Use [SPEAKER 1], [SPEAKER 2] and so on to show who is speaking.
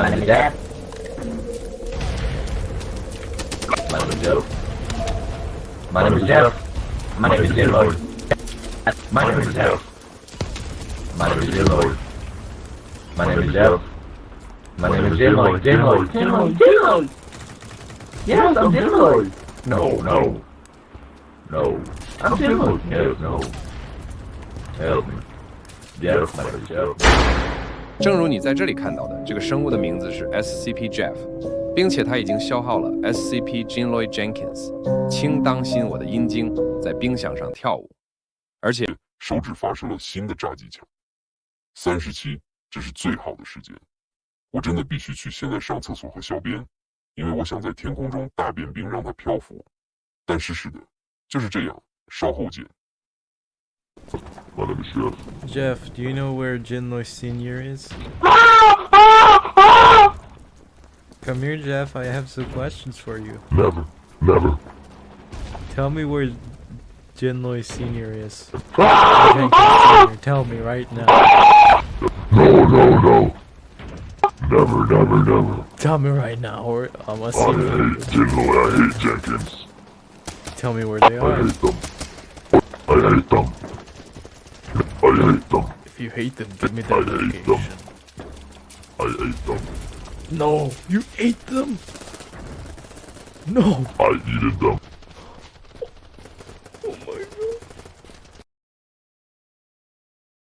[SPEAKER 1] My name is Jeff. My name is Jeff. My name is Jeff. My name is Jeff. My name is Jeff. My name is Jeff. My name is Jeff. My name is Jeff. Yes, I'm Jeff. No. I'm Jeff. Yes, no. Help me. Jeff, my name is Jeff.
[SPEAKER 2] 正如你在这里看到的，这个生物的名字是 SCP Jeff， 并且它已经消耗了 SCP Jenkins， 请当心我的阴茎在冰箱上跳舞，而且
[SPEAKER 3] 手指发射了新的炸机枪。37，这是最好的时间。我真的必须去现在上厕所和小便，因为我想在天空中大便并让它漂浮。但是的，就是这样。稍后见。My name is Jeff.
[SPEAKER 4] Jeff, do you know where Jinloi Senior is? Come here, Jeff. I have some questions for you.
[SPEAKER 3] Never.
[SPEAKER 4] Tell me where Jinloi Senior is. Senior, tell me right now.
[SPEAKER 3] No. Never.
[SPEAKER 4] Tell me right now, or I'm gonna see.
[SPEAKER 3] I hate Jinloi. I hate Jenkins.
[SPEAKER 4] Tell me where they
[SPEAKER 3] I
[SPEAKER 4] are.
[SPEAKER 3] hate them. I hate them.
[SPEAKER 4] If you hate them, give me the
[SPEAKER 3] I hate them.
[SPEAKER 4] location.
[SPEAKER 3] I hate them.
[SPEAKER 4] No, you ate them. No.
[SPEAKER 3] I eated them.